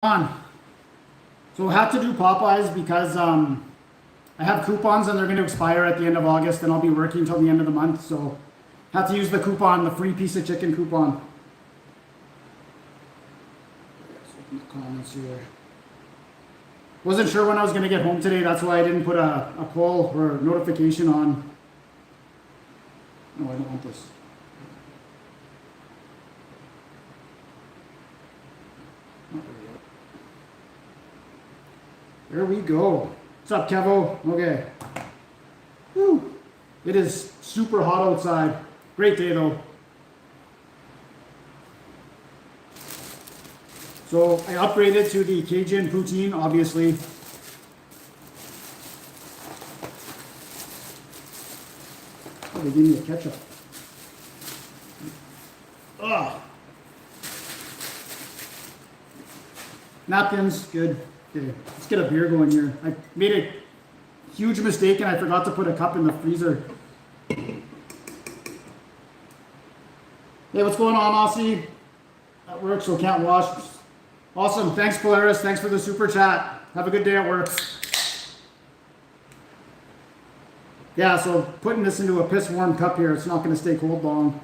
on. So we'll have to do Popeyes because I have coupons and they're going to expire at the end of August, and I'll be working till the end of the month. So have to use the coupon, the free piece of chicken coupon. Comments here. Wasn't sure when I was going to get home today. That's why I didn't put a poll or notification on. No, I don't want this. Not really yet. There we go. What's up, Kevo? Okay. Woo. It is super hot outside. Great day though. So I upgraded to the Cajun poutine, obviously. Oh, they gave me a ketchup. Ugh. Napkins, good. Okay, let's get a beer going here. I made a huge mistake and I forgot to put a cup in the freezer. Hey, what's going on, Aussie? At work, so can't wash. Awesome. Thanks, Polaris. Thanks for the super chat. Have a good day at work. Yeah, so putting this into a piss warm cup here, it's not going to stay cold long.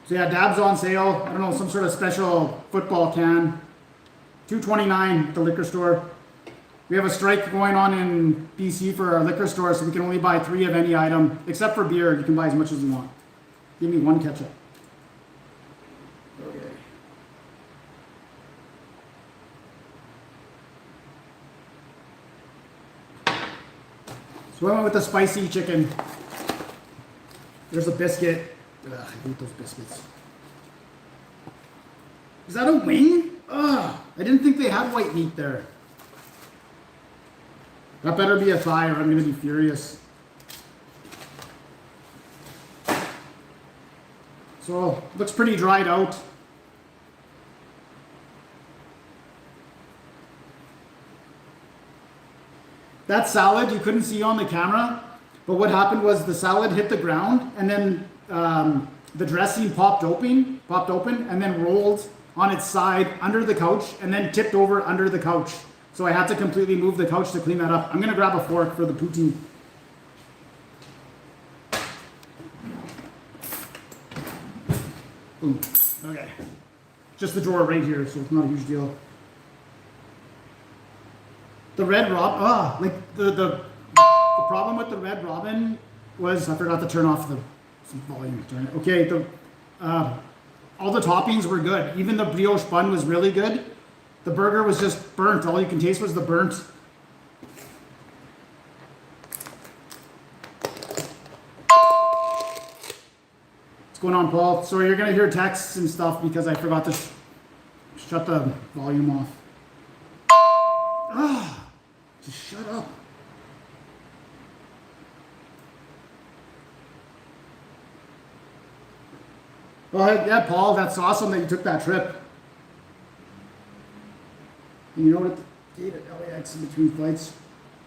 So yeah, Dab's on sale. I don't know, some sort of special football can. $2.29 at the liquor store. We have a strike going on in BC for our liquor store, so we can only buy 3 of any item, except for beer. You can buy as much as you want. Give me 1 ketchup. Okay. So I went with the spicy chicken. There's a biscuit. Ugh, I hate those biscuits. Is that a wing? Ugh, I didn't think they had white meat there. That better be a thigh or I'm going to be furious. So, looks pretty dried out. That salad you couldn't see on the camera, but what happened was the salad hit the ground and then the dressing popped open and then rolled on its side under the couch and then tipped over under the couch. So I had to completely move the couch to clean that up. I'm going to grab a fork for the poutine. Boom. Okay. Just the drawer right here, so it's not a huge deal. The Red Robin, like the problem with the Red Robin was I forgot to turn off the volume. Turn it. Okay, all the toppings were good. Even the brioche bun was really good. The burger was just burnt. All you can taste was the burnt. What's going on, Paul? Sorry, you're going to hear texts and stuff because I forgot to shut the volume off. Ah, just shut up. Well, yeah, Paul, that's awesome that you took that trip. You know what the gate at LAX in between flights?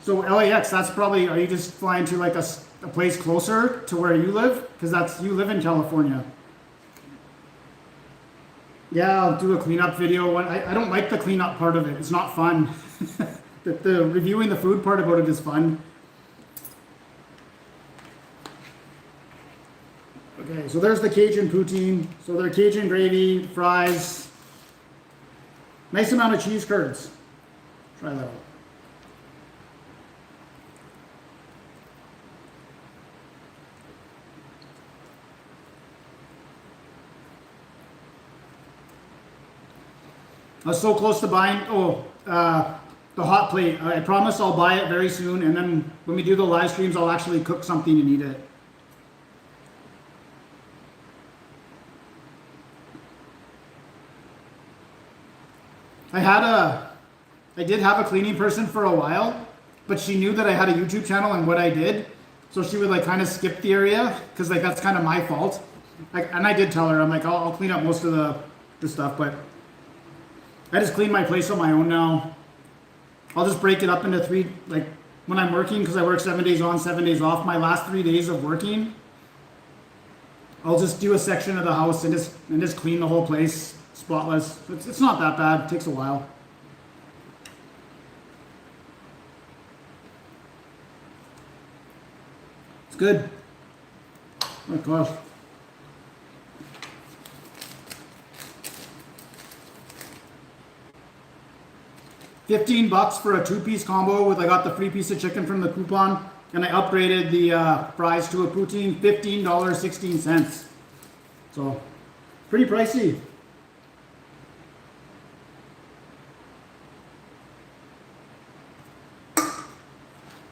So LAX, that's probably, are you just flying to like a place closer to where you live? Because you live in California. Yeah, I'll do a cleanup video. I don't like the cleanup part of it. It's not fun. the reviewing the food part about it is fun. Okay, so there's the Cajun poutine. So they're Cajun gravy, fries. Nice amount of cheese curds. Try that out. I was so close to buying, the hot plate. I promise I'll buy it very soon, and then when we do the live streams, I'll actually cook something and eat it. I did have a cleaning person for a while, but she knew that I had a YouTube channel and what I did. So she would like kind of skip the area because like that's kind of my fault. And I did tell her, I'm like, I'll clean up most of the stuff, but I just clean my place on my own now. I'll just break it up into 3, like when I'm working, because I work 7 days on, 7 days off, my last 3 days of working, I'll just do a section of the house and just clean the whole place spotless. It's not that bad. It takes a while. It's good. Oh my gosh. $15 for a 2-piece combo with I got the free piece of chicken from the coupon, and I upgraded the fries to a poutine. $15.16. So pretty pricey.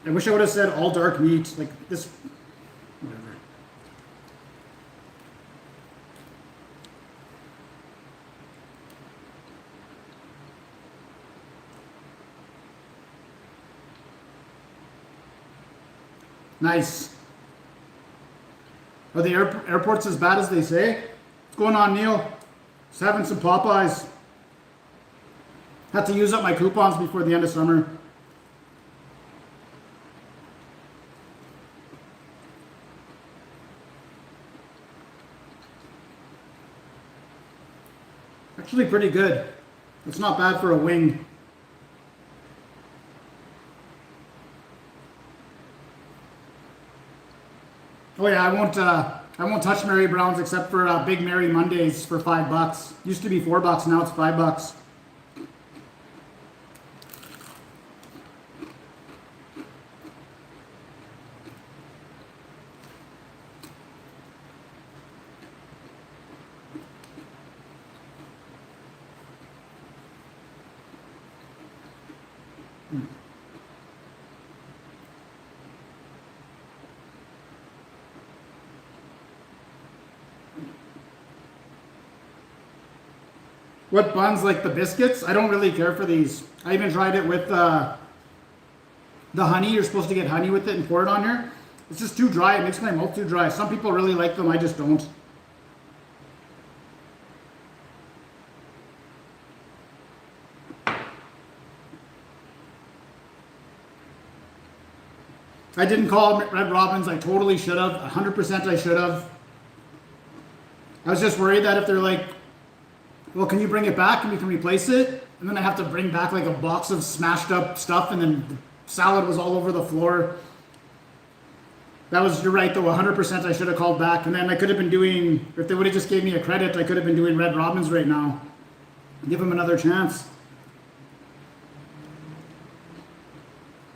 I wish I would have said all dark meat like this. Whatever. Nice. Are the airports as bad as they say? What's going on, Neil? Just having some Popeyes. Had to use up my coupons before the end of summer. Actually pretty good. It's not bad for a wing. Oh yeah, I won't touch Mary Brown's except for Big Mary Mondays for $5. Used to be $4, now it's $5. What buns, like the biscuits? I don't really care for these. I even tried it with the honey. You're supposed to get honey with it and pour it on here. It's just too dry. It makes my mouth too dry. Some people really like them. I just don't. I didn't call Red Robin's. I totally should have. 100% I should have. I was just worried that if they're like, well, can you bring it back and we can replace it? And then I have to bring back like a box of smashed up stuff, and then the salad was all over the floor. You're right though, 100% I should have called back. And then I could have been doing, if they would have just gave me a credit, I could have been doing Red Robin's right now. Give them another chance.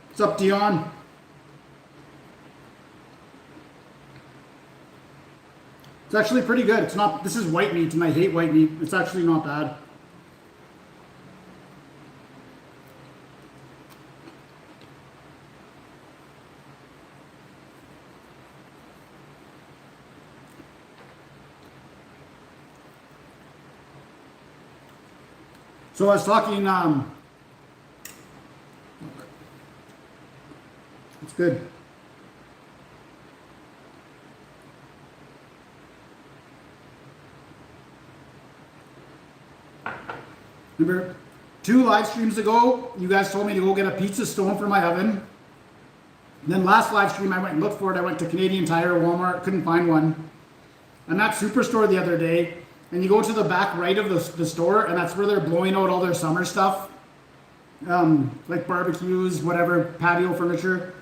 What's up, Dion? It's actually pretty good. It's not, this is white meat and I hate white meat. It's actually not bad. So I was talking, it's good. Remember, 2 live streams ago, you guys told me to go get a pizza stone for my oven. And then last live stream, I went and looked for it. I went to Canadian Tire, Walmart, couldn't find one. I'm at Superstore the other day, and you go to the back right of the store, and that's where they're blowing out all their summer stuff. Like barbecues, whatever, patio furniture.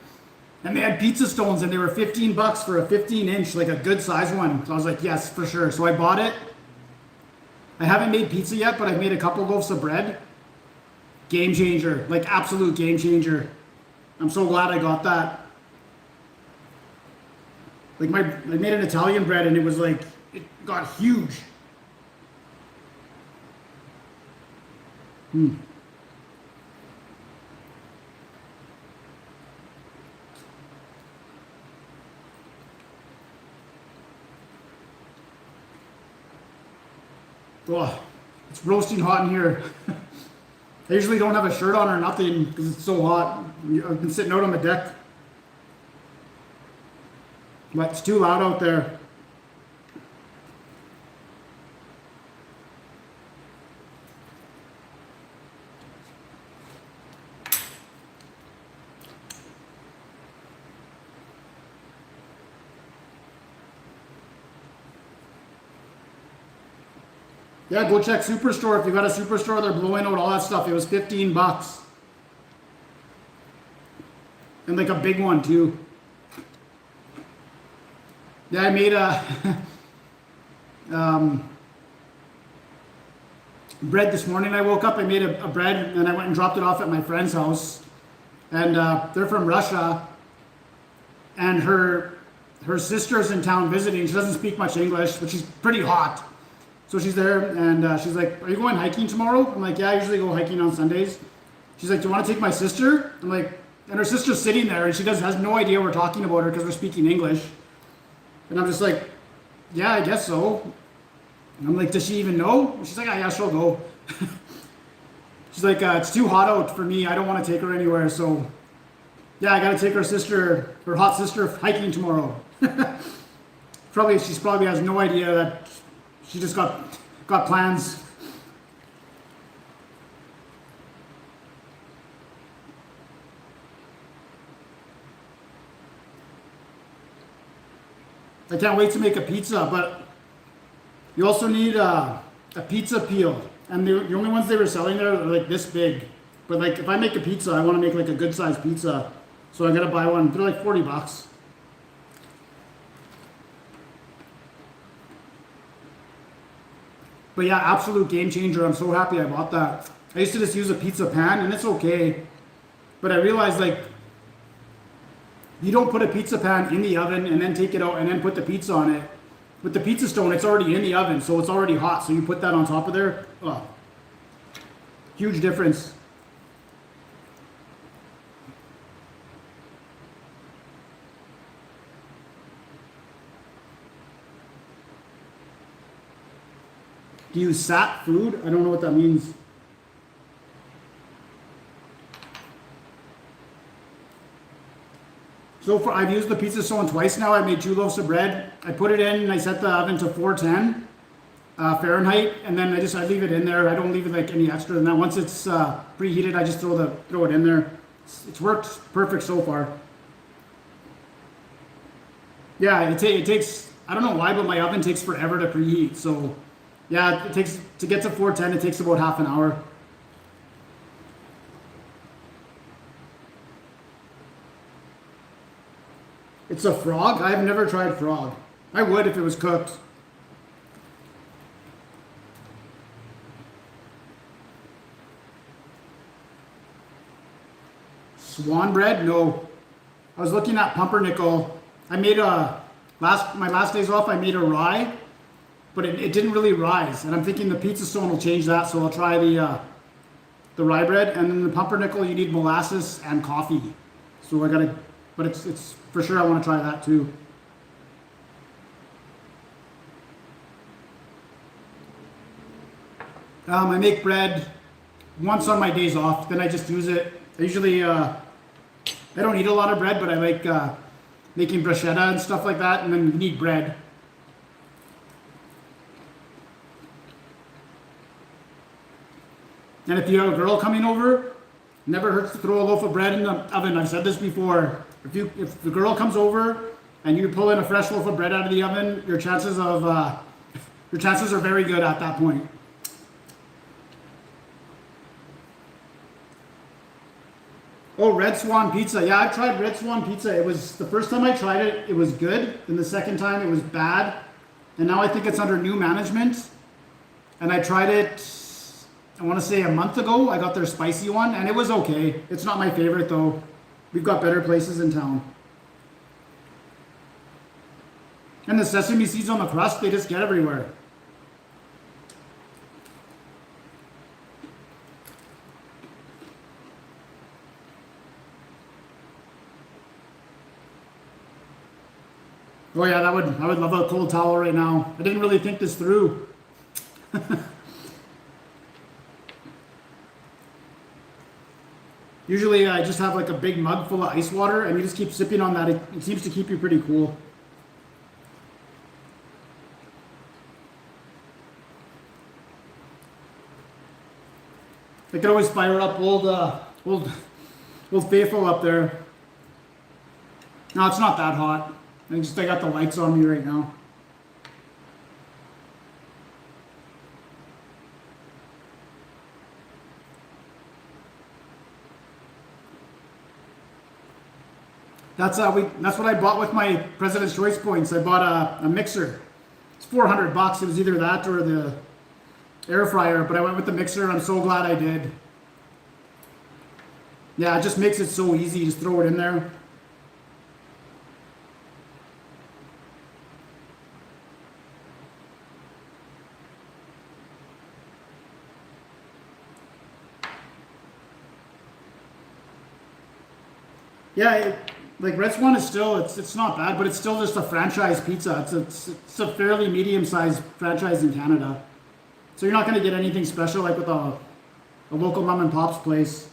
And they had pizza stones, and they were $15 for a 15-inch, like a good size one. So I was like, yes, for sure. So I bought it. I haven't made pizza yet, but I've made a couple loaves of bread. Game changer, like absolute game changer. I'm so glad I got that. Like I made an Italian bread and it was like, it got huge. Oh, it's roasting hot in here. I usually don't have a shirt on or nothing because it's so hot. I've been sitting out on the deck. But it's too loud out there. Yeah, go check Superstore. If you got a Superstore, they're blowing out all that stuff. It was $15. And like a big one too. Yeah, I made a bread this morning. I woke up, I made a bread, and I went and dropped it off at my friend's house. And they're from Russia. And her sister's in town visiting. She doesn't speak much English, but she's pretty hot. So she's there, and she's like, "Are you going hiking tomorrow?" I'm like, "Yeah, I usually go hiking on Sundays." She's like, "Do you want to take my sister?" I'm like, and her sister's sitting there, and she has no idea we're talking about her because we're speaking English. And I'm just like, "Yeah, I guess so." And I'm like, "Does she even know?" And she's like, "Ah, yeah, she'll go." She's like, "It's too hot out for me. I don't want to take her anywhere." So, yeah, I got to take her hot sister, hiking tomorrow. She probably has no idea that she just got plans. I can't wait to make a pizza, but you also need a pizza peel. And the only ones they were selling there are like this big. But like if I make a pizza, I want to make like a good sized pizza. So I gotta buy one. They're like $40. But yeah, absolute game changer. I'm so happy I bought that. I used to just use a pizza pan and it's okay. But I realized like you don't put a pizza pan in the oven and then take it out and then put the pizza on it. With the pizza stone, it's already in the oven, so it's already hot. So you put that on top of there. Oh, huge difference. Do you sat food? I don't know what that means. So I've used the pizza stone twice now. I made 2 loaves of bread. I put it in and I set the oven to 410 Fahrenheit, and then I leave it in there. I don't leave it like any extra than that. Once it's preheated, I just throw it in there. It's worked perfect so far. Yeah, it takes, I don't know why, but my oven takes forever to preheat. So yeah, it takes, to get to 410, it takes about half an hour. It's a frog? I've never tried frog. I would if it was cooked. Swan bread? No. I was looking at pumpernickel. I made my last days off, I made a rye, but it didn't really rise. And I'm thinking the pizza stone will change that, so I'll try the rye bread. And then the pumpernickel, you need molasses and coffee. So I gotta, but it's for sure I want to try that too. I make bread once on my days off, then I just use it. I usually, I don't eat a lot of bread, but I like making bruschetta and stuff like that, and then you need bread. And if you have a girl coming over, never hurts to throw a loaf of bread in the oven. I've said this before. If the girl comes over and you pull in a fresh loaf of bread out of the oven, your chances are very good at that point. Oh, Red Swan pizza. Yeah, I've tried Red Swan pizza. It was, the first time I tried it, it was good. And the second time it was bad. And now I think it's under new management. And I tried it, I want to say a month ago. I got their spicy one and it was okay. It's not my favorite though. We've got better places in town. And the sesame seeds on the crust, they just get everywhere. Oh yeah, I would love a cold towel right now. I didn't really think this through. Usually I just have like a big mug full of ice water and you just keep sipping on that. It seems to keep you pretty cool. I could always fire up old Faithful up there. No, it's not that hot. I got the lights on me right now. that's what I bought with my President's Choice points. I bought a mixer. It's $400. It was either that or the air fryer, but I went with the mixer and I'm so glad I did. Yeah, it just makes it so easy. Just throw it in there. Yeah, like Red Swan is still, it's not bad, but it's still just a franchise pizza. It's a fairly medium-sized franchise in Canada. So you're not going to get anything special like with a local mom and pop's place.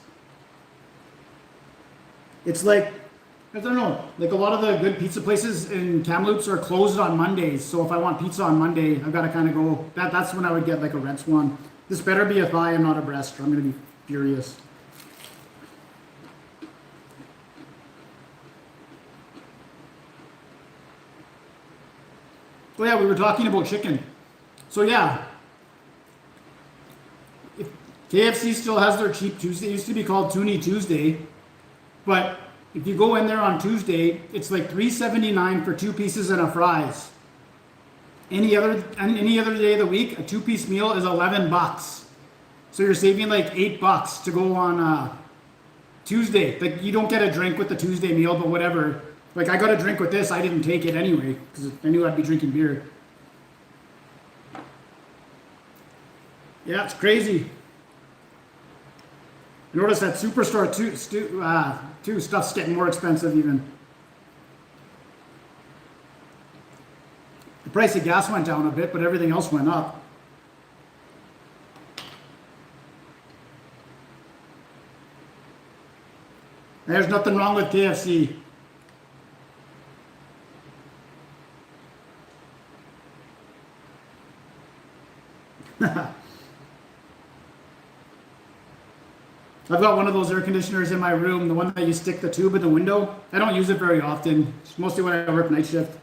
It's like, I don't know, like a lot of the good pizza places in Kamloops are closed on Mondays. So if I want pizza on Monday, I've got to kind of go, that's when I would get like a Red Swan. This better be a thigh and not a breast, or I'm going to be furious. Oh yeah, we were talking about chicken. So yeah, if KFC still has their cheap Tuesday. It used to be called Toonie Tuesday, but if you go in there on Tuesday, it's like $3.79 for 2 pieces and a fries. Any other day of the week, a 2-piece meal is $11. So you're saving like $8 to go on Tuesday. Like you don't get a drink with the Tuesday meal, but whatever. Like I got a drink with this, I didn't take it anyway because I knew I'd be drinking beer. Yeah, it's crazy. Notice that Superstore too, stuff's getting more expensive even. The price of gas went down a bit, but everything else went up. There's nothing wrong with KFC. I've got one of those air conditioners in my room, the one that you stick the tube in the window. I don't use it very often. It's mostly when I work night shift.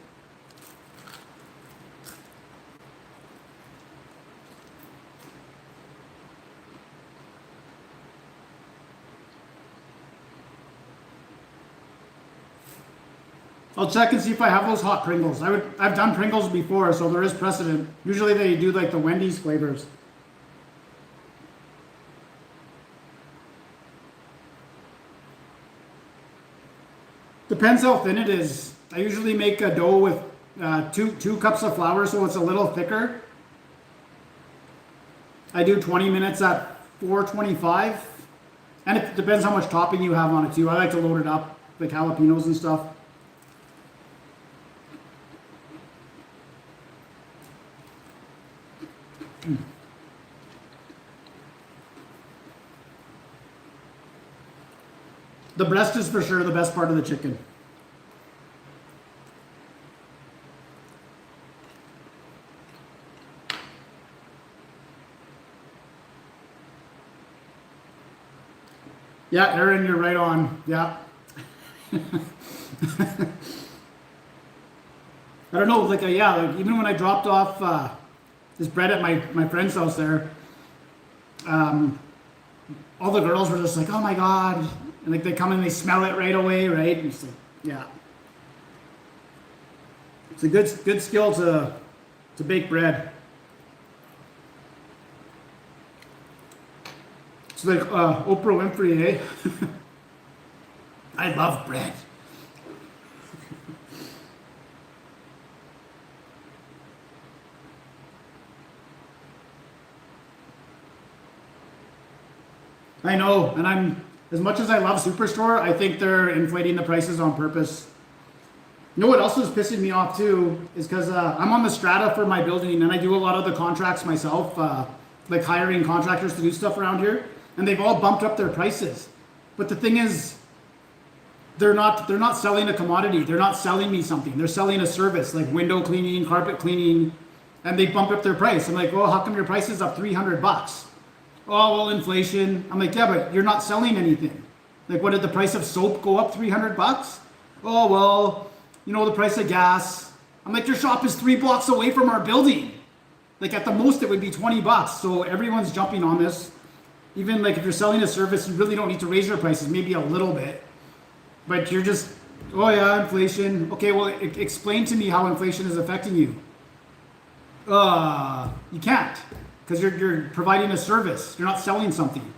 I'll check and see if I have those hot Pringles. I've done Pringles before, so there is precedent. Usually they do like the Wendy's flavors. Depends how thin it is. I usually make a dough with two cups of flour, so it's a little thicker. I do 20 minutes at 425. And it depends how much topping you have on it too. I like to load it up, like jalapenos and stuff. The breast is for sure the best part of the chicken. Yeah, Aaron, you're right on. Yeah. I don't know, like even when I dropped off this bread at my friend's house there, all the girls were just like, "Oh my God." And like they come and they smell it right away, right? And it's like, yeah. It's a good skill to bake bread. It's like Oprah Winfrey, eh? I love bread. I know, and as much as I love Superstore, I think they're inflating the prices on purpose. You know what else is pissing me off too is because I'm on the strata for my building and I do a lot of the contracts myself, like hiring contractors to do stuff around here, and they've all bumped up their prices. But the thing is, they're not selling a commodity. They're not selling me something. They're selling a service like window cleaning, carpet cleaning, and they bump up their price. I'm like, well, how come your price is up $300? Oh, well, inflation. I'm like, yeah, but you're not selling anything. Like, what did the price of soap go up $300? Oh, well, the price of gas. I'm like, your shop is 3 blocks away from our building. Like, at the most, it would be $20. So everyone's jumping on this. Even like if you're selling a service, you really don't need to raise your prices, maybe a little bit. But you're just Oh yeah, inflation. Okay, well, explain to me how inflation is affecting you. You can't, because you're providing a service. You're not selling something.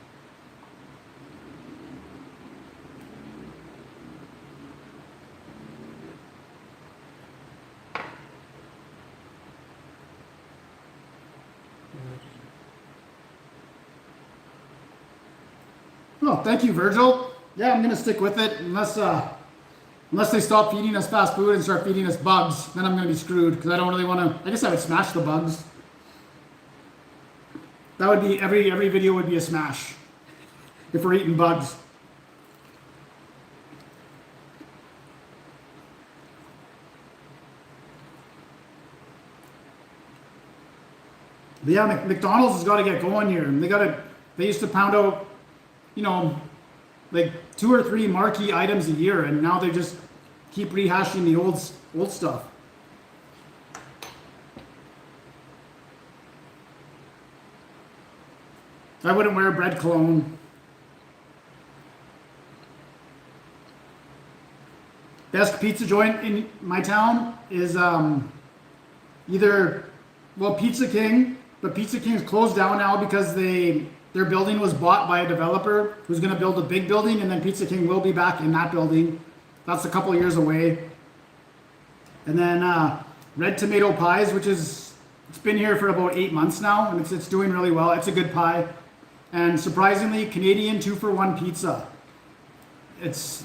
Oh, thank you, Virgil. Yeah, I'm gonna stick with it unless they stop feeding us fast food and start feeding us bugs. Then I'm gonna be screwed because I don't really want to. I guess I would smash the bugs. That would be every video would be a smash if we're eating bugs. But yeah, McDonald's has got to get going here. And they used to pound out, you know, like 2 or 3 marquee items a year, and now they just keep rehashing the old stuff. I wouldn't wear bread cologne. Best pizza joint in my town is either, well, Pizza King, but Pizza King's closed down now because their building was bought by a developer who's going to build a big building, and then Pizza King will be back in that building. That's a couple years away. And then Red Tomato Pies, it's been here for about 8 months now, and it's doing really well. It's a good pie. And surprisingly, Canadian 2-for-1 pizza. It's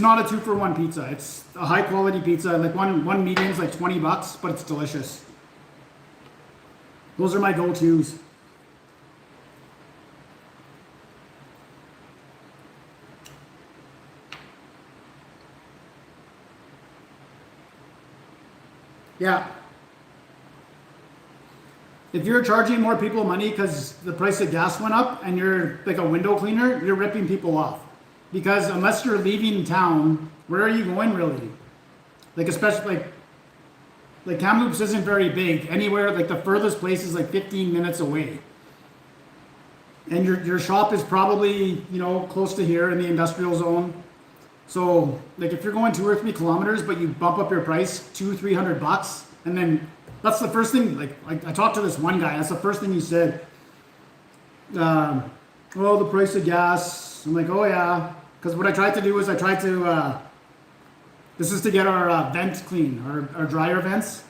not a 2-for-1 pizza. It's a high quality pizza. Like one medium's like $20, but it's delicious. Those are my go-tos. Yeah. If you're charging more people money because the price of gas went up and you're like a window cleaner, you're ripping people off. Because unless you're leaving town, where are you going really? Like especially like Kamloops isn't very big. Anywhere, like the furthest place is like 15 minutes away. And your shop is probably, you know, close to here in the industrial zone. So like if you're going 2 or 3 kilometers, but you bump up your price $200-300, and then that's the first thing. Like I talked to this one guy. That's the first thing he said. Well, the price of gas. I'm like, oh yeah. Because what I tried to do is this is to get our vents clean, our dryer vents.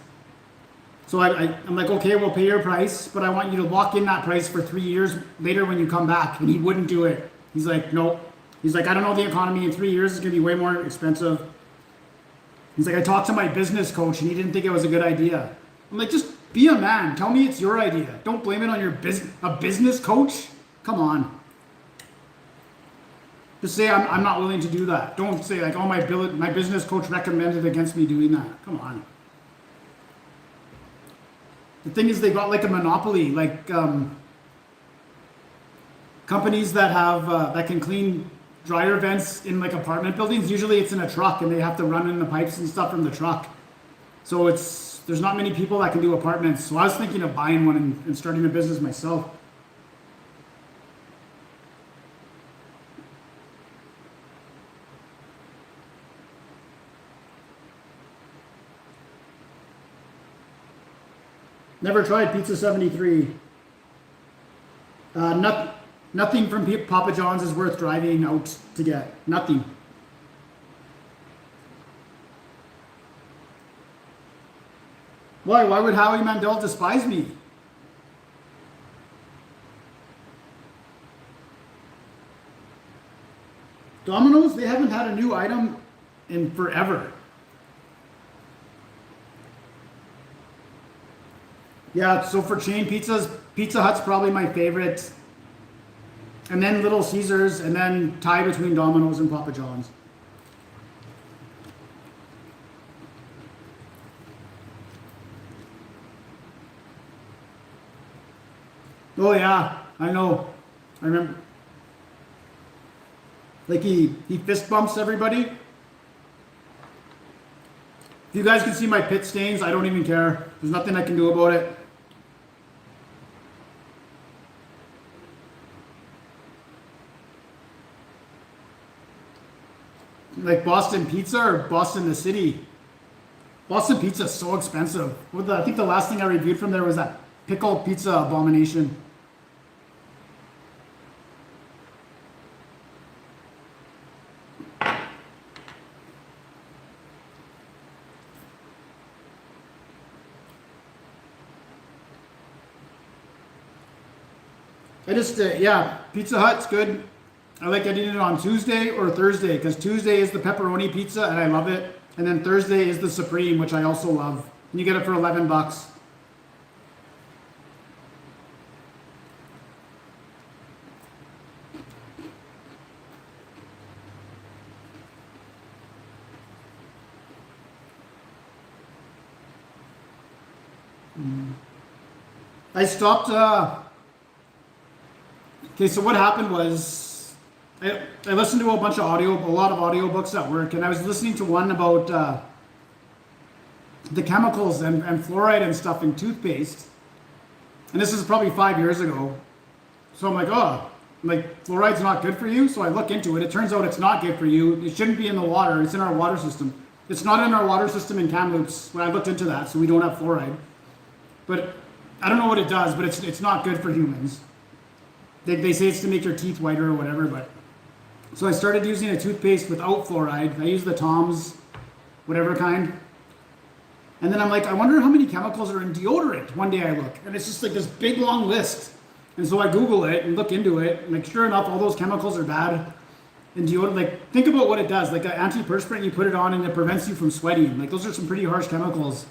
So I'm like, okay, we'll pay your price, but I want you to lock in that price for 3 years later when you come back. And he wouldn't do it. He's like, nope. He's like, I don't know the economy. In 3 years, it's going to be way more expensive. He's like, I talked to my business coach and he didn't think it was a good idea. I'm like, just be a man. Tell me it's your idea. Don't blame it on a business coach. Come on. Just say I'm not willing to do that. Don't say like, oh, my business coach recommended against me doing that. Come on. The thing is, they got like a monopoly, like companies that have that can clean dryer vents in like apartment buildings. Usually it's in a truck and they have to run in the pipes and stuff from the truck. So there's not many people that can do apartments. So I was thinking of buying one and starting a business myself. Never tried Pizza 73. Nothing from Papa John's is worth driving out to get. Nothing. Why? Why would Howie Mandel despise me? Domino's, they haven't had a new item in forever. Yeah, so for chain pizzas, Pizza Hut's probably my favorite. And then Little Caesars, and then tie between Domino's and Papa John's. Oh yeah, I know. I remember. Like he fist bumps everybody. If you guys can see my pit stains, I don't even care. There's nothing I can do about it. Like Boston pizza or Boston the city? Boston pizza is so expensive. I think the last thing I reviewed from there was that pickle pizza abomination. Yeah, Pizza Hut's good. I like getting it on Tuesday or Thursday because Tuesday is the pepperoni pizza and I love it. And then Thursday is the Supreme, which I also love. And you get it for $11. I stopped. Okay, so what happened was I listened to a lot of audiobooks at work, and I was listening to one about the chemicals and fluoride and stuff in toothpaste. And this is probably 5 years ago. So I'm like, fluoride's not good for you. So I look into it. It turns out it's not good for you. It shouldn't be in the water. It's in our water system. It's not in our water system in Kamloops. When I looked into that, so we don't have fluoride. But I don't know what it does, but it's not good for humans. They say it's to make your teeth whiter or whatever, but so I started using a toothpaste without fluoride. I use the Tom's whatever kind. And then I'm like, I wonder how many chemicals are in deodorant. One day I look, and it's just like this big long list. And so I Google it and look into it, and like sure enough, all those chemicals are bad in deodorant. Like think about what it does. Like an antiperspirant, you put it on and it prevents you from sweating. Like those are some pretty harsh chemicals.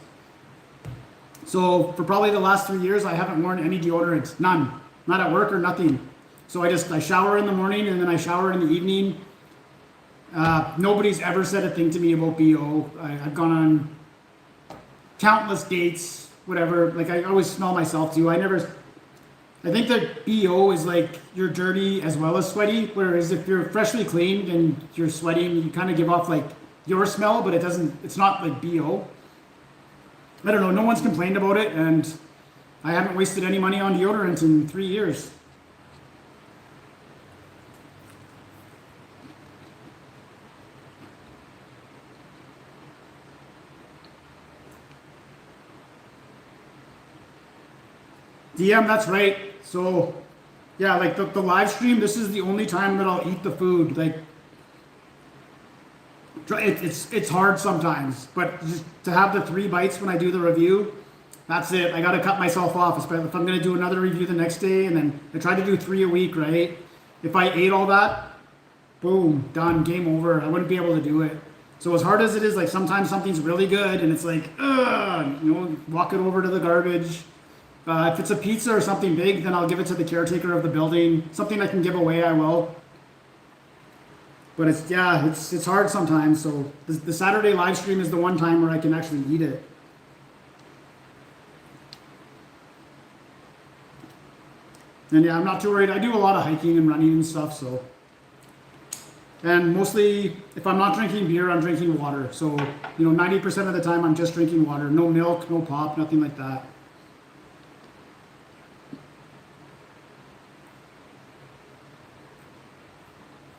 So for probably the last 3 years, I haven't worn any deodorant. None. Not at work or nothing. So I shower in the morning and then I shower in the evening. Nobody's ever said a thing to me about BO. I've gone on countless dates, whatever. Like I always smell myself too. I think that BO is like you're dirty as well as sweaty. Whereas if you're freshly cleaned and you're sweating, you kind of give off like your smell, but it's not like BO. I don't know. No one's complained about it, and I haven't wasted any money on deodorant in 3 years. DM, that's right. So, yeah, like the live stream, this is the only time that I'll eat the food. Like, it's hard sometimes, but just to have the 3 bites when I do the review, that's it. I got to cut myself off, especially if I'm going to do another review the next day. And then I try to do 3 a week, right? If I ate all that, boom, done, game over. I wouldn't be able to do it. So as hard as it is, like sometimes something's really good and it's like, walk it over to the garbage. If it's a pizza or something big, then I'll give it to the caretaker of the building. Something I can give away, I will. But it's hard sometimes. So the Saturday live stream is the one time where I can actually eat it. And yeah, I'm not too worried. I do a lot of hiking and running and stuff, so. And mostly, if I'm not drinking beer, I'm drinking water. So, 90% of the time I'm just drinking water. No milk, no pop, nothing like that.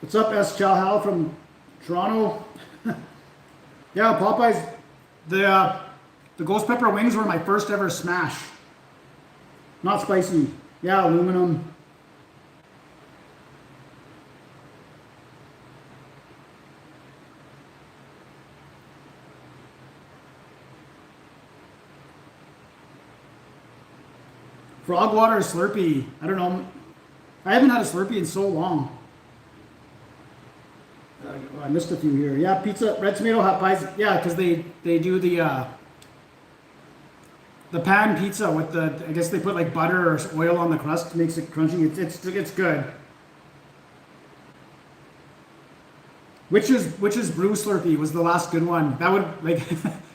What's up, S. Chowhal from Toronto? Yeah, Popeyes. The ghost pepper wings were my first ever smash. Not spicy. Yeah, aluminum. Frog water Slurpee. I don't know. I haven't had a Slurpee in so long. I missed a few here. Yeah, pizza, red tomato hot pies. Yeah, because they do the pan pizza with I guess they put like butter or oil on the crust, makes it crunchy. It's good. Witch's Brew Slurpee was the last good one. That would like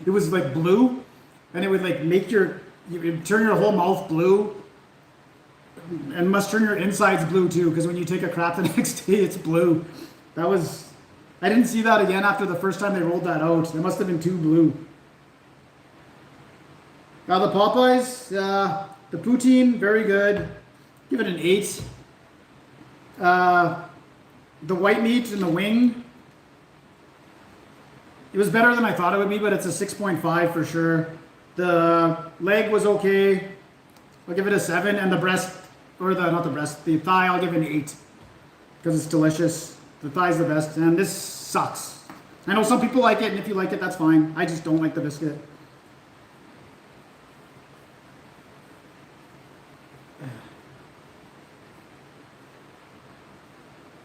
it was like blue, and it would like make you'd turn your whole mouth blue, and must turn your insides blue too, because when you take a crap the next day, it's blue. I didn't see that again after the first time they rolled that out. It must have been too blue. Now the Popeyes, the poutine, very good. Give it an 8. The white meat and the wing, It was better than I thought it would be, but it's a 6.5 for sure. The leg was okay. I'll give it a 7, and the breast, or not the breast, the thigh, I'll give it an 8 because it's delicious. The thigh's the best, and this sucks. I know some people like it, and if you like it, that's fine. I just don't like the biscuit.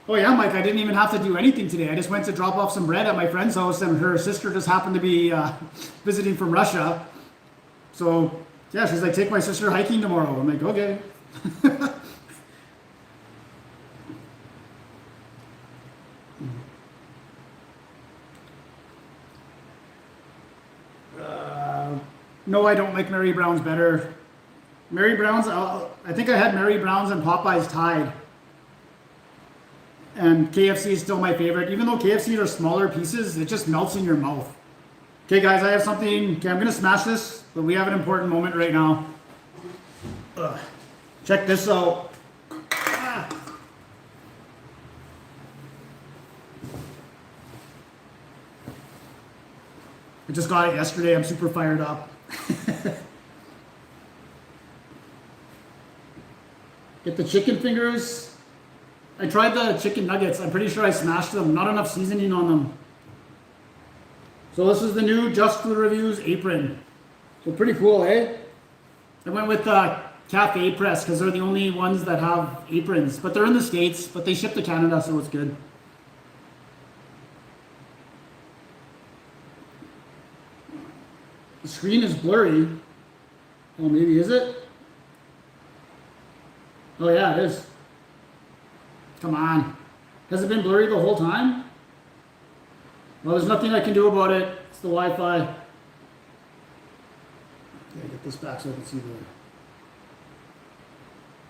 Oh yeah, Mike, I didn't even have to do anything today. I just went to drop off some bread at my friend's house, and her sister just happened to be visiting from Russia. So yeah, she's like, take my sister hiking tomorrow. I'm like, okay. No, I don't like Mary Brown's better. Mary Brown's, I think I had Mary Brown's and Popeyes tied. And KFC is still my favorite. Even though KFC are smaller pieces, it just melts in your mouth. Okay, guys, I have something. Okay, I'm going to smash this, but we have an important moment right now. Check this out. Ah. I just got it yesterday. I'm super fired up. Get the chicken fingers. I tried the chicken nuggets. I'm pretty sure I smashed them. Not enough seasoning on them. So this is the new Just Food Reviews apron. So pretty cool, eh? I went with Cafe Press because they're the only ones that have aprons. But they're in the States, but they ship to Canada, so it's good. The screen is blurry. Oh, maybe is it? Oh yeah, it is. Come on. Has it been blurry the whole time? Well, there's nothing I can do about it. It's the Wi-Fi. Okay, get this back so I can see the...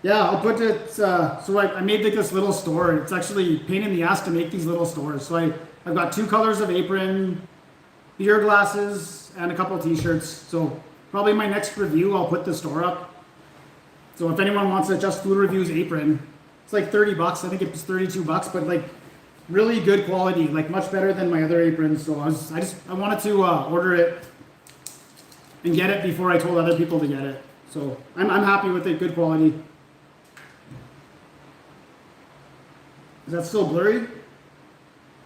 Yeah, I'll put it... so I made like this little store. It's actually a pain in the ass to make these little stores. So I've got 2 colors of apron, beer glasses, and a couple of t-shirts. So probably my next review, I'll put the store up. So if anyone wants a Just Food Reviews apron, it's like 30 bucks. I think it's 32 bucks, but like really good quality, like much better than my other aprons. So I wanted to order it and get it before I told other people to get it. So I'm happy with it, good quality. Is that still blurry?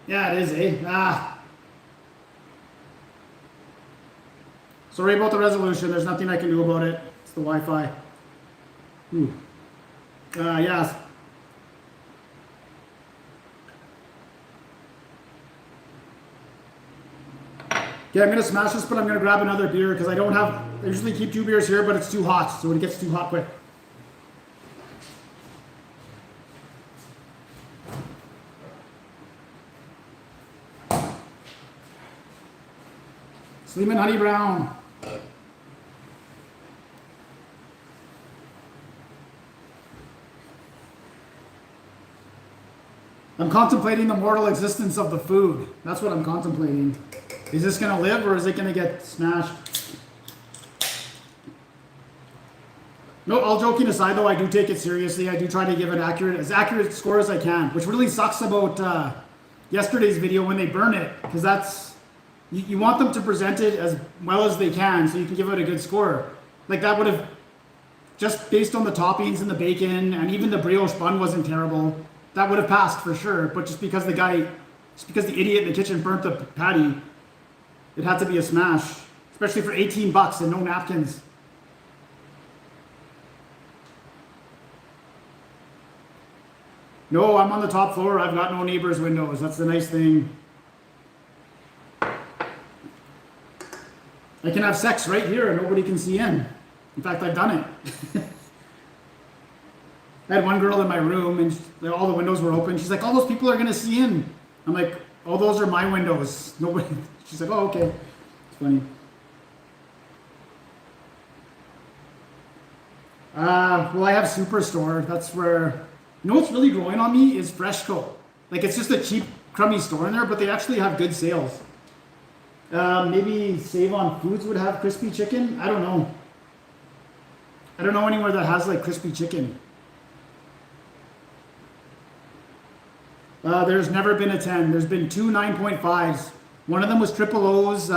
Yeah, it is, eh? Ah. Sorry about the resolution. There's nothing I can do about it. It's the Wi-Fi. Yeah. Yeah, I'm going to smash this, but I'm going to grab another beer because I usually keep 2 beers here, but it's too hot, so it gets too hot quick. Sleeman Honey Brown. I'm contemplating the mortal existence of the food. That's what I'm contemplating. Is this going to live or is it going to get smashed? No, all joking aside though, I do take it seriously. I do try to give an as accurate score as I can, which really sucks about yesterday's video when they burn it, because that's, you want them to present it as well as they can so you can give it a good score. Like that would have, just based on the toppings and the bacon and even the brioche bun wasn't terrible, that would have passed for sure. But just because the idiot in the kitchen burnt the patty, it had to be a smash, especially for 18 bucks and no napkins. No, I'm on the top floor. I've got no neighbors' windows. That's the nice thing. I can have sex right here and nobody can see in. In fact, I've done it. I had one girl in my room and all the windows were open. She's like, all those people are going to see in. I'm like, oh, those are my windows. Nobody. She's like, oh, okay. It's funny. Well, I have Superstore. That's where, you know what's really growing on me is Freshco. Like, it's just a cheap, crummy store in there, but they actually have good sales. Maybe Save on Foods would have crispy chicken. I don't know. I don't know anywhere that has like crispy chicken. There's never been a 10. There's been 2 9.5s. One of them was Triple O's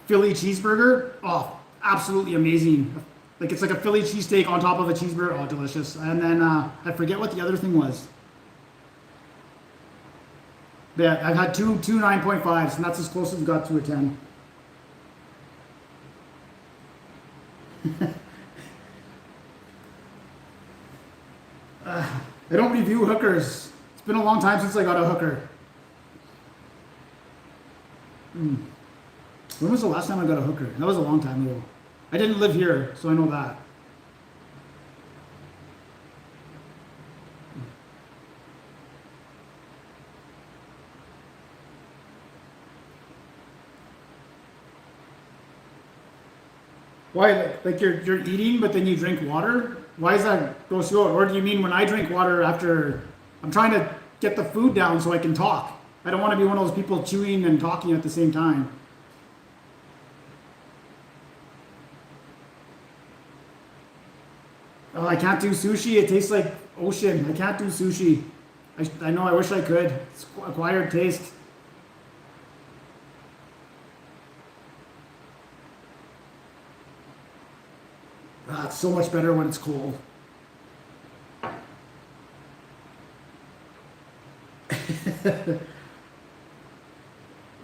Philly cheeseburger. Oh, absolutely amazing. Like it's like a Philly cheesesteak on top of a cheeseburger. Oh, delicious. And then I forget what the other thing was. Yeah, I've had two 9.5s, and that's as close as we got to a 10. I don't review hookers. It's been a long time since I got a hooker. When was the last time I got a hooker? That was a long time ago. I didn't live here, so I know that. Why? Like you're eating, but then you drink water? Why is that go slow? Or do you mean when I drink water after I'm trying to get the food down so I can talk? I don't want to be one of those people chewing and talking at the same time. Oh, I can't do sushi. It tastes like ocean. I can't do sushi. I know. I wish I could. It's acquired taste. It's so much better when it's cold.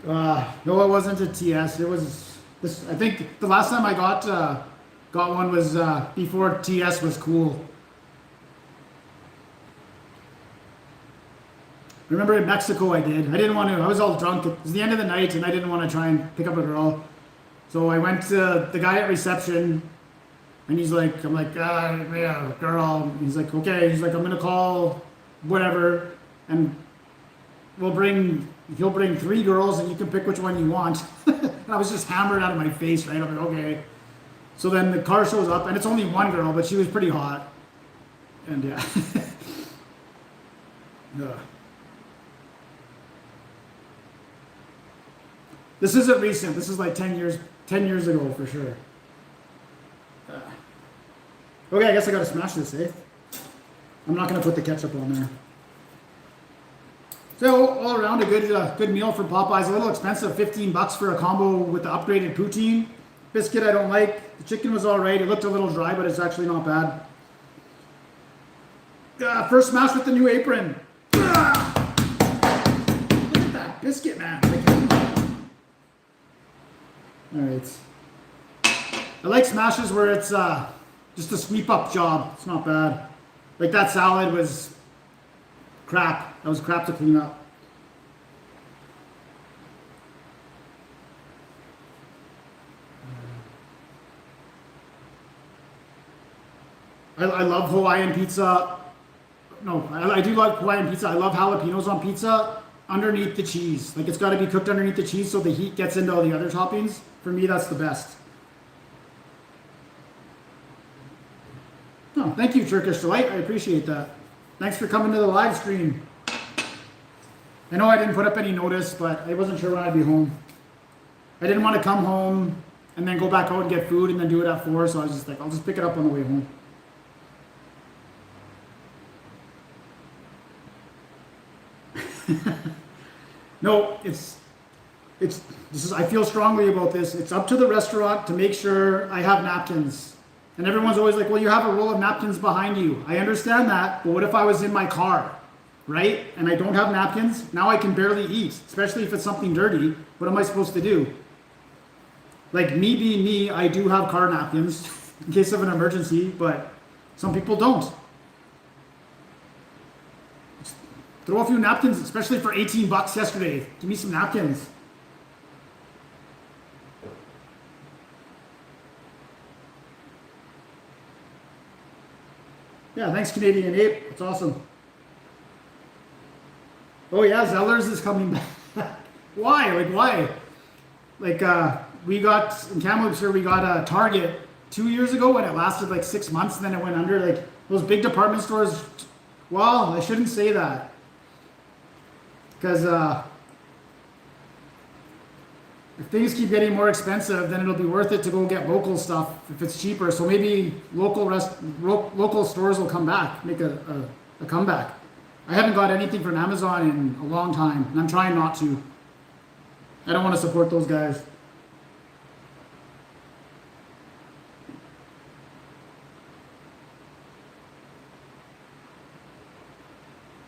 No, it wasn't a TS. It was this. I think the last time I got one was before TS was cool. Remember in Mexico I did. I didn't want to. I was all drunk. It was the end of the night, and I didn't want to try and pick up a girl. So I went to the guy at reception. And he's like, I'm like, yeah, girl. He's like, okay. He's like, I'm gonna call whatever, and he'll bring 3 girls, and you can pick which one you want. And I was just hammered out of my face, right? I'm like, okay. So then the car shows up, and it's only one girl, but she was pretty hot. And yeah. Yeah. This isn't recent. This is like 10 years ago for sure. Okay, I guess I gotta smash this, eh? I'm not gonna put the ketchup on there. So all around a good meal for Popeyes. A little expensive, $15 for a combo with the upgraded poutine. Biscuit I don't like. The chicken was all right. It looked a little dry, but it's actually not bad. First smash with the new apron. Look at that biscuit, man. All right. I like smashes where it's just a sweep up job. It's not bad. Like that salad was crap. That was crap to clean up. I love Hawaiian pizza. No, I do like Hawaiian pizza. I love jalapenos on pizza underneath the cheese. Like it's got to be cooked underneath the cheese so the heat gets into all the other toppings. For me, that's the best. Oh, thank you, Turkish Delight. I appreciate that. Thanks for coming to the live stream. I know I didn't put up any notice, but I wasn't sure when I'd be home. I didn't want to come home and then go back out and get food and then do it at 4, so I was just like, I'll just pick it up on the way home. No, I feel strongly about this. It's up to the restaurant to make sure I have napkins. And everyone's always like, well, you have a roll of napkins behind you. I understand that, but what if I was in my car, right? And I don't have napkins? Now I can barely eat, especially if it's something dirty. What am I supposed to do? Like me being me, I do have car napkins in case of an emergency, but some people don't. Just throw a few napkins, especially for $18 yesterday. Give me some napkins. Yeah, thanks Canadian Ape. It's awesome. Oh yeah, Zellers is coming back. Why? Like why? Like we got in Kamloops here, we got a Target 2 years ago and it lasted like 6 months and then it went under. Like those big department stores. Well, I shouldn't say that. Because if things keep getting more expensive, then it'll be worth it to go get local stuff if it's cheaper. So maybe local stores will come back, make a comeback. I haven't got anything from Amazon in a long time, and I'm trying not to. I don't want to support those guys.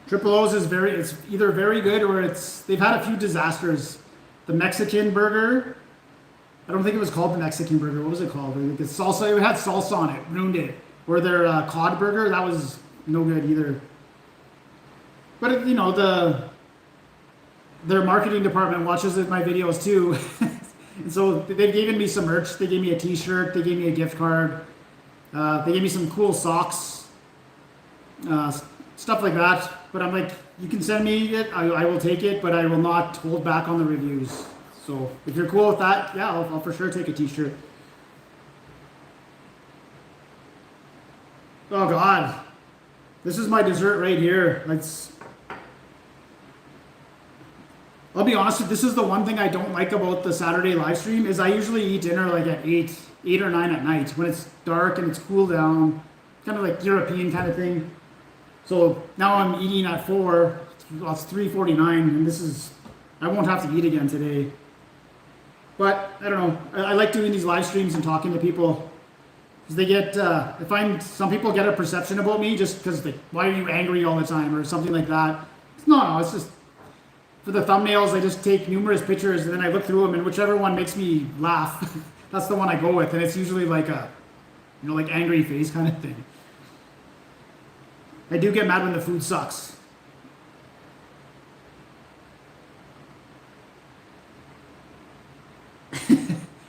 Triple O's is it's either very good or they've had a few disasters. The Mexican burger, I don't think it was called the Mexican burger. What was it called? Like it's salsa. It had salsa on it, ruined it. Or their cod burger, that was no good either. But their marketing department watches my videos too, and so they've given me some merch. They gave me a T-shirt. They gave me a gift card. They gave me some cool socks, stuff like that. But I'm like, you can send me it. I will take it, but I will not hold back on the reviews. So if you're cool with that, yeah, I'll for sure take a T-shirt. Oh God, this is my dessert right here. I'll be honest with you, this is the one thing I don't like about the Saturday live stream is I usually eat dinner like at 8 or 9 at night when it's dark and it's cool down, kind of like European kind of thing. So now I'm eating at 4. Well, it's 3:49, and I won't have to eat again today. But I don't know. I like doing these live streams and talking to people. Because they get, I find some people get a perception about me just because, why are you angry all the time or something like that. No, it's just, for the thumbnails, I just take numerous pictures and then I look through them and whichever one makes me laugh, that's the one I go with. And it's usually like a, like angry face kind of thing. I do get mad when the food sucks.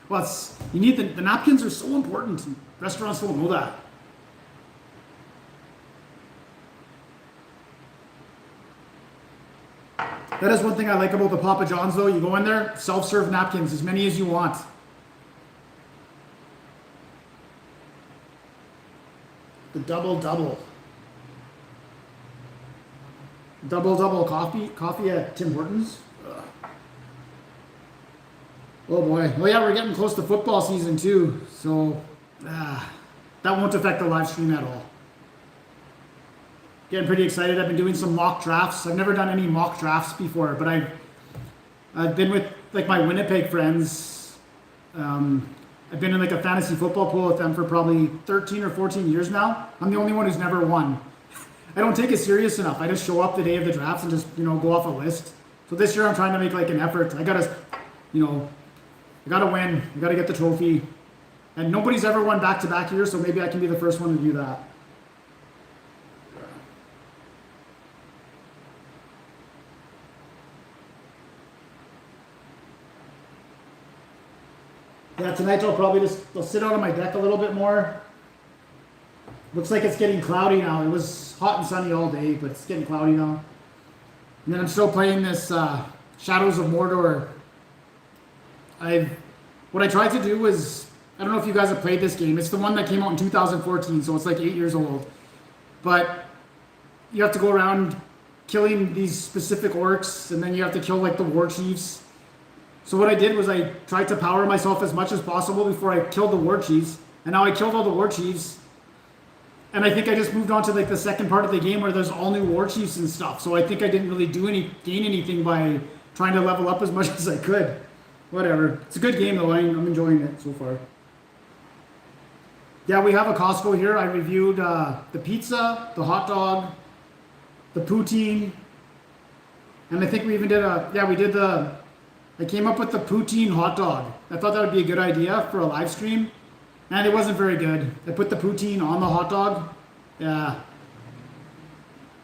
Well, you need the napkins are so important. Restaurants don't know that. That is one thing I like about the Papa John's though. You go in there, self-serve napkins, as many as you want. The double-double. Double-double coffee at Tim Hortons. Ugh. Oh boy. Oh yeah, we're getting close to football season too. So that won't affect the live stream at all. Getting pretty excited. I've been doing some mock drafts. I've never done any mock drafts before, but I've been with like my Winnipeg friends. I've been in like a fantasy football pool with them for probably 13 or 14 years now. I'm the only one who's never won. I don't take it serious enough. I just show up the day of the draft and just, go off a list. So this year I'm trying to make like an effort. I gotta win. I gotta get the trophy. And nobody's ever won back-to-back years, so maybe I can be the first one to do that. Yeah, tonight I'll sit out on my deck a little bit more. Looks like it's getting cloudy now. It was hot and sunny all day, but it's getting cloudy now. And then I'm still playing this Shadows of Mordor. What I tried to do was, I don't know if you guys have played this game. It's the one that came out in 2014, so it's like 8 years old. But you have to go around killing these specific orcs, and then you have to kill like the war chiefs. So what I did was I tried to power myself as much as possible before I killed the war chiefs. And now I killed all the war chiefs. And I think I just moved on to like the second part of the game where there's all new war chiefs and stuff. So I think I didn't really gain anything by trying to level up as much as I could. Whatever. It's a good game though. I'm enjoying it so far. Yeah, we have a Costco here. I reviewed the pizza, the hot dog, the poutine. And I think we even did I came up with the poutine hot dog. I thought that would be a good idea for a live stream. And it wasn't very good. I put the poutine on the hot dog. Yeah.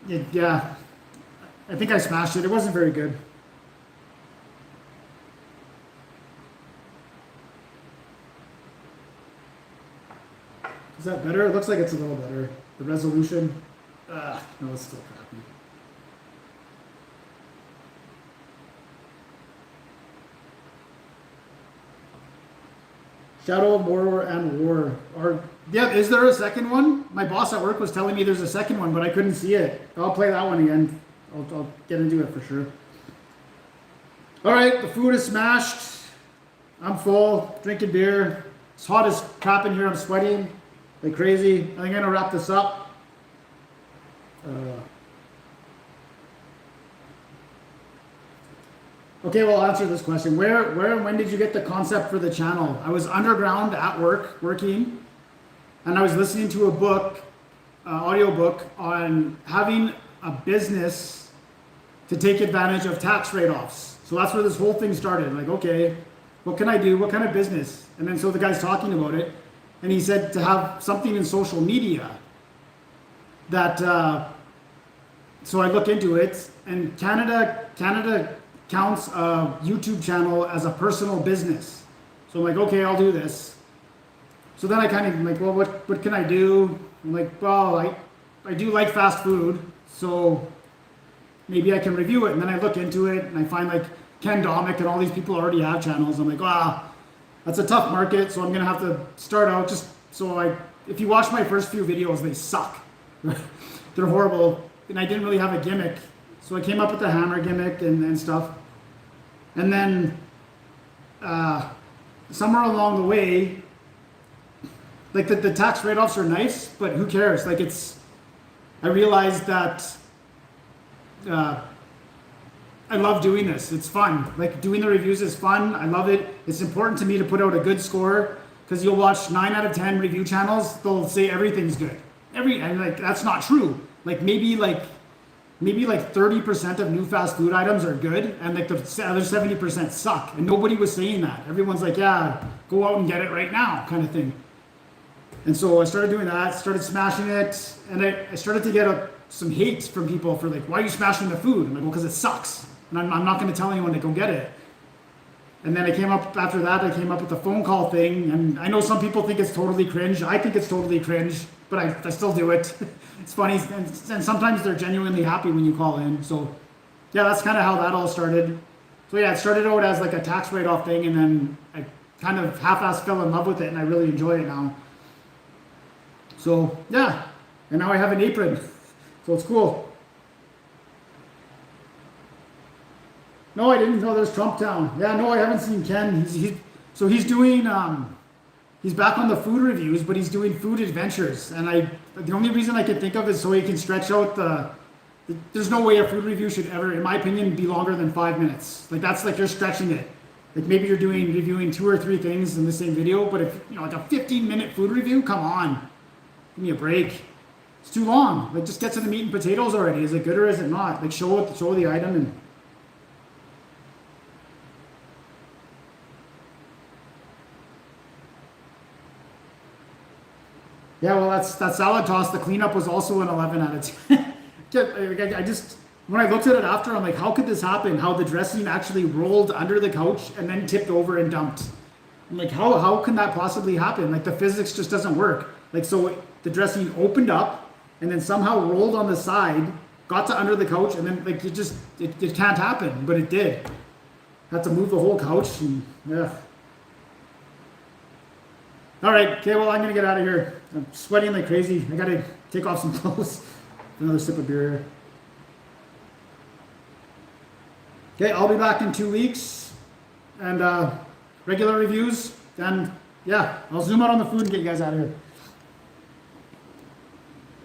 I think I smashed it. It wasn't very good. Is that better? It looks like it's a little better. The resolution. No, it's still crappy. Shadow of Mordor and War. Is there a second one? My boss at work was telling me there's a second one, but I couldn't see it. I'll play that one again. I'll get into it for sure. All right, the food is smashed. I'm full, drinking beer. It's hot as crap in here. I'm sweating like crazy. I think I'm gonna wrap this up. Okay, well, I'll answer this question. Where and when did you get the concept for the channel? I was underground at work, working, and I was listening to a book, audio book on having a business to take advantage of tax write-offs. So that's where this whole thing started. Like, okay, what can I do? What kind of business? And then so the guy's talking about it, and he said to have something in social media that, so I look into it, and Canada counts a YouTube channel as a personal business. So I'm like, okay, I'll do this. So then I kind of like, well, what can I do? I'm like, well, I do like fast food, so maybe I can review it. And then I look into it and I find like Ken Domick and all these people already have channels. I'm like, that's a tough market, so I'm gonna have to start out just so if you watch my first few videos, they suck. They're horrible, and I didn't really have a gimmick. So I came up with the hammer gimmick and stuff. And then somewhere along the way, like the tax write-offs are nice, but who cares? Like I realized that I love doing this. It's fun. Like doing the reviews is fun. I love it. It's important to me to put out a good score because you'll watch 9 out of 10 review channels. They'll say everything's good. And like that's not true. Like maybe 30% of new fast food items are good, and like the other 70% suck. And nobody was saying that. Everyone's like, yeah, go out and get it right now, kind of thing. And so I started doing that, started smashing it, and I started to get some hate from people for like, why are you smashing the food? I'm like, well, because it sucks, and I'm not going to tell anyone to go get it. And then after that, I came up with the phone call thing, and I know some people think it's totally cringe. I think it's totally cringe, but I still do it. It's funny, and sometimes they're genuinely happy when you call in. So yeah, that's kind of how that all started. So yeah, it started out as like a tax write-off thing, and then I kind of half-assed fell in love with it, and I really enjoy it now. So yeah, and now I have an apron, so it's cool. No, I didn't know there's Trump Town. Yeah, no, I haven't seen Ken. He's doing, he's back on the food reviews, but he's doing food adventures. And the only reason I can think of is so he can stretch out there's no way a food review should ever, in my opinion, be longer than 5 minutes. Like that's like you're stretching it. Like maybe you're reviewing 2 or 3 things in the same video, but if, like a 15-minute food review, come on, give me a break. It's too long. Like just get to the meat and potatoes already. Is it good or is it not? Like show the item and. Yeah, well, that salad toss, the cleanup was also an 11 out of 10. When I looked at it after, I'm like, how could this happen? How the dressing actually rolled under the couch and then tipped over and dumped. I'm like, how can that possibly happen? Like the physics just doesn't work. Like so the dressing opened up and then somehow rolled on the side, got to under the couch, and then like it can't happen, but it did. Had to move the whole couch and yeah. All right, okay, well, I'm gonna get out of here. I'm sweating like crazy. I gotta take off some clothes. Another sip of beer here. Okay, I'll be back in 2 weeks. And regular reviews. And yeah, I'll zoom out on the food and get you guys out of here.